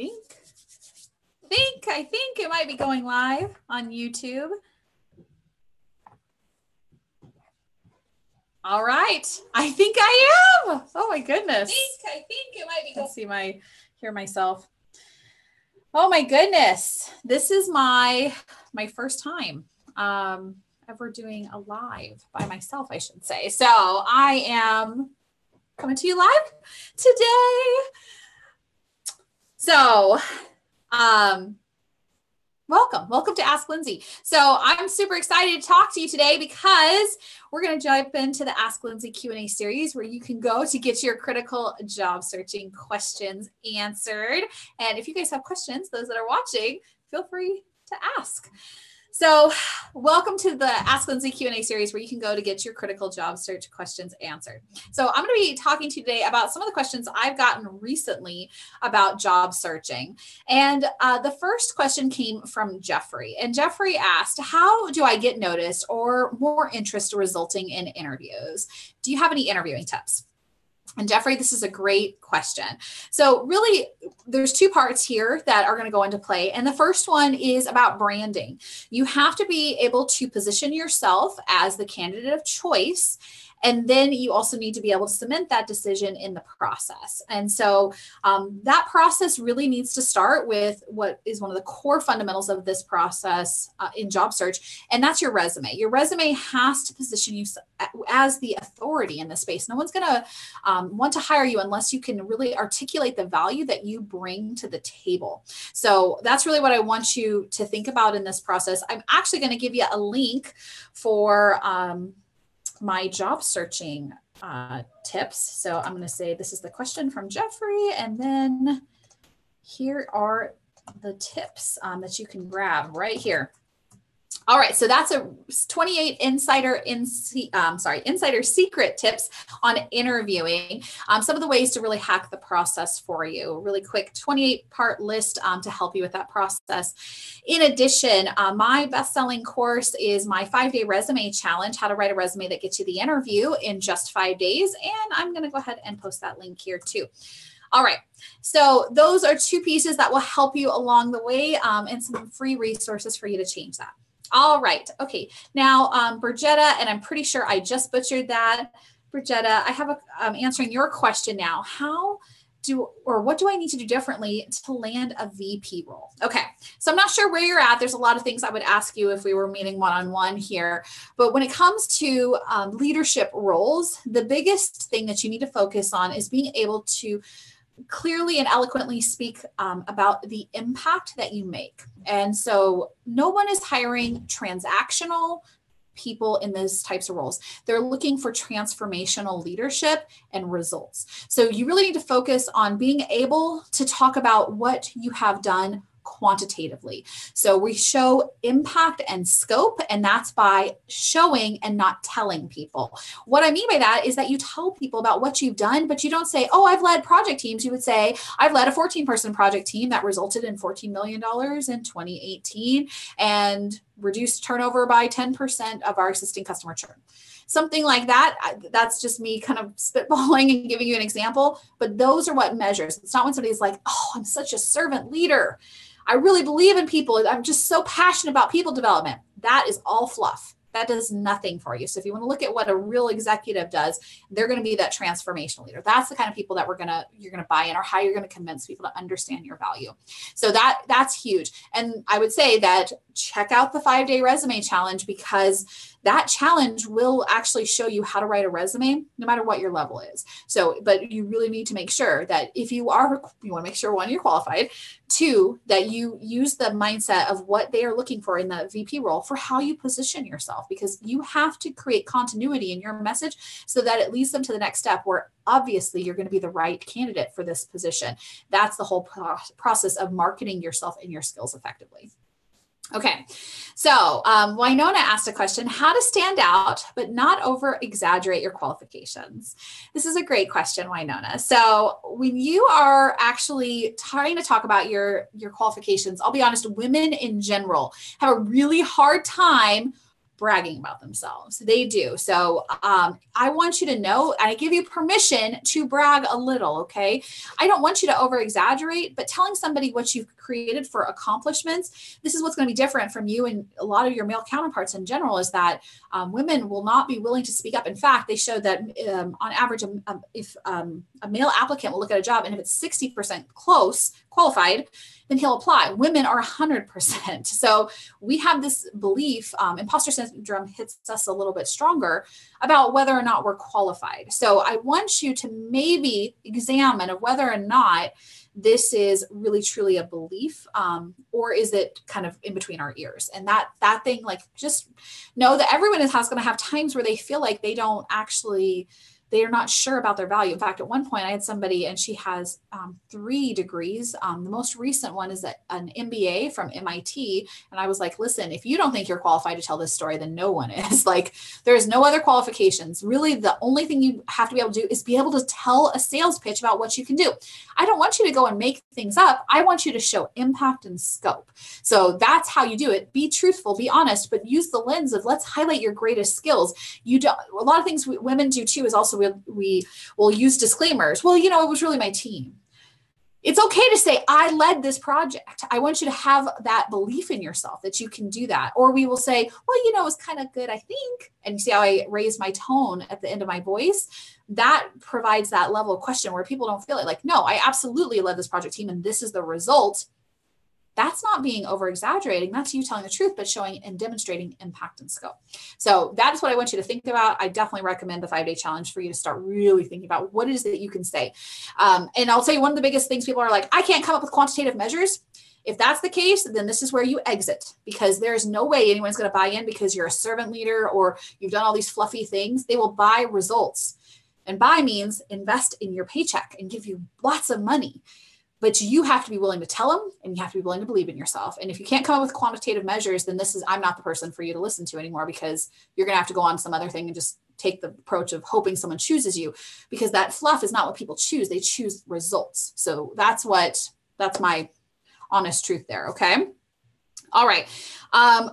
think it might be going live on YouTube. All right. I think I am. Oh my goodness. I think it might be. Let's see hear myself. Oh my goodness. This is my first time ever doing a live by myself, I should say. So I am coming to you live today. So, welcome to Ask Lindsay. So I'm super excited to talk to you today because we're going to jump into the Ask Lindsay Q&A series where you can go to get your critical job searching questions answered. And if you guys have questions, those that are watching, feel free to ask. So welcome to the Ask Lindsay Q&A series where you can go to get your critical job search questions answered. So I'm going to be talking to you today about some of the questions I've gotten recently about job searching. And the first question came from Geoffrey. And Geoffrey asked, how do I get noticed or more interest resulting in interviews? Do you have any interviewing tips? And Geoffrey, this is a great question. So really, there's two parts here that are going to go into play. And the first one is about branding. You have to be able to position yourself as the candidate of choice. And then you also need to be able to cement that decision in the process. And so that process really needs to start with what is one of the core fundamentals of this process in job search, and that's your resume. Your resume has to position you as the authority in this space. No one's going to want to hire you unless you can really articulate the value that you bring to the table. So that's really what I want you to think about in this process. I'm actually going to give you a link for my job searching tips. So I'm going to say, this is the question from Geoffrey. And then here are the tips that you can grab right here. All right, so that's a 28 insider secret tips on interviewing. Some of the ways to really hack the process for you. Really quick 28-part list to help you with that process. In addition, my best-selling course is my 5-day resume challenge, how to write a resume that gets you the interview in just 5 days. And I'm going to go ahead and post that link here too. All right, so those are two pieces that will help you along the way and some free resources for you to change that. All right. Okay. Now, Birgetta, and I'm pretty sure I just butchered that. Birgetta, I have answering your question now. What do I need to do differently to land a VP role? Okay. So I'm not sure where you're at. There's a lot of things I would ask you if we were meeting one-on-one here. But when it comes to leadership roles, the biggest thing that you need to focus on is being able to clearly and eloquently speak about the impact that you make. And so no one is hiring transactional people in those types of roles. They're looking for transformational leadership and results. So you really need to focus on being able to talk about what you have done quantitatively. So we show impact and scope, and that's by showing and not telling people. What I mean by that is that you tell people about what you've done, but you don't say, oh, I've led project teams. You would say, I've led a 14-person project team that resulted in $14 million in 2018 and reduced turnover by 10% of our existing customer churn. Something like that. That's just me kind of spitballing and giving you an example, but those are what measures. It's not when somebody's like, oh, I'm such a servant leader. I really believe in people. I'm just so passionate about people development. That is all fluff. That does nothing for you. So if you want to look at what a real executive does, they're going to be that transformational leader. That's the kind of people that you're going to buy in, or how you're going to convince people to understand your value. So that's huge. And I would say that check out the 5-day resume challenge, because that challenge will actually show you how to write a resume, no matter what your level is. So, but you really need to make sure that if you want to make sure, one, you're qualified, two, that you use the mindset of what they are looking for in the VP role for how you position yourself, because you have to create continuity in your message so that it leads them to the next step where obviously you're going to be the right candidate for this position. That's the whole process of marketing yourself and your skills effectively. Okay, so Winona asked a question, how to stand out but not over exaggerate your qualifications. This is a great question, Winona. So when you are actually trying to talk about your qualifications, I'll be honest, women in general have a really hard time bragging about themselves. They do. So I want you to know, I give you permission to brag a little, okay? I don't want you to over exaggerate, but telling somebody what you've created for accomplishments, this is what's going to be different from you and a lot of your male counterparts in general, is that women will not be willing to speak up. In fact, they showed that on average, if a male applicant will look at a job and if it's 60% qualified, then he'll apply. Women are 100%. So we have this belief, imposter syndrome hits us a little bit stronger about whether or not we're qualified. So I want you to maybe examine whether or not this is really truly a belief, or is it kind of in between our ears? And that thing, like, just know that everyone is going to have times where they feel like they are not sure about their value. In fact, at one point I had somebody and she has 3 degrees. The most recent one is an MBA from MIT. And I was like, listen, if you don't think you're qualified to tell this story, then no one is. Like, there's no other qualifications. Really, the only thing you have to be able to do is be able to tell a sales pitch about what you can do. I don't want you to go and make things up. I want you to show impact and scope. So that's how you do it. Be truthful, be honest, but use the lens of let's highlight your greatest skills. A lot of things women do too is also we will use disclaimers. Well, it was really my team. It's okay to say, I led this project. I want you to have that belief in yourself that you can do that. Or we will say, well, it was kind of good, I think. And you see how I raise my tone at the end of my voice? That provides that level of question where people don't feel it. Like, no, I absolutely led this project team and this is the result. That's not being over exaggerating. That's you telling the truth, but showing and demonstrating impact and scope. So that is what I want you to think about. I definitely recommend the 5-day challenge for you to start really thinking about what it is that you can say. And I'll tell you, one of the biggest things people are like, I can't come up with quantitative measures. If that's the case, then this is where you exit, because there's no way anyone's going to buy in because you're a servant leader or you've done all these fluffy things. They will buy results. And buy means invest in your paycheck and give you lots of money. But you have to be willing to tell them, and you have to be willing to believe in yourself. And if you can't come up with quantitative measures, then I'm not the person for you to listen to anymore, because you're going to have to go on some other thing and just take the approach of hoping someone chooses you, because that fluff is not what people choose. They choose results. So that's my honest truth there. Okay. All right.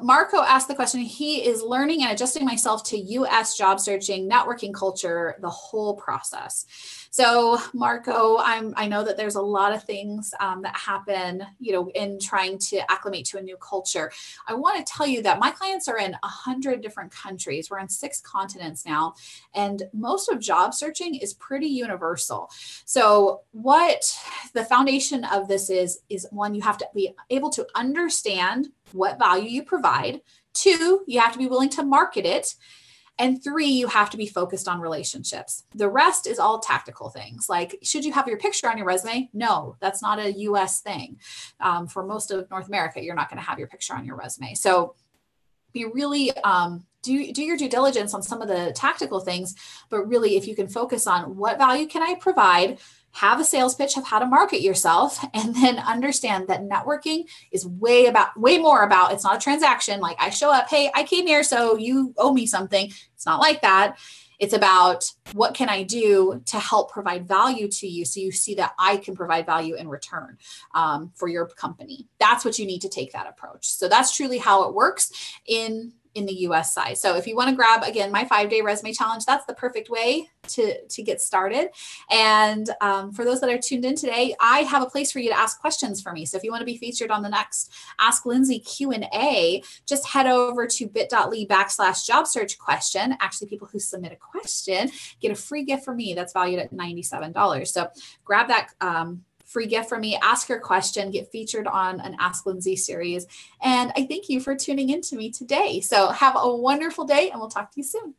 Marko asked the question. He is learning and adjusting myself to US job searching, networking culture, the whole process. So Marko, I know that there's a lot of things that happen, in trying to acclimate to a new culture. I want to tell you that my clients are in 100 different countries. We're on 6 continents now, and most of job searching is pretty universal. So what the foundation of this is one, you have to be able to understand what value you provide. 2, you have to be willing to market it. And 3, you have to be focused on relationships. The rest is all tactical things. Like, should you have your picture on your resume? No, that's not a US thing. For most of North America, you're not going to have your picture on your resume. So be really, do your due diligence on some of the tactical things, but really, if you can focus on what value can I provide, have a sales pitch of how to market yourself, and then understand that networking is way more about, it's not a transaction. Like, I show up, hey, I came here, so you owe me something. It's not like that. It's about what can I do to help provide value to you, so you see that I can provide value in return for your company. That's what you need to take that approach. So that's truly how it works in the US side. So if you want to grab, again, my 5-day resume challenge, that's the perfect way to get started. And for those that are tuned in today, I have a place for you to ask questions for me. So if you want to be featured on the next Ask Lindsay Q&A, just head over to bit.ly/job search question. Actually, people who submit a question get a free gift from me that's valued at $97. So grab that free gift from me, ask your question, get featured on an Ask Lindsay series. And I thank you for tuning in to me today. So have a wonderful day, and we'll talk to you soon.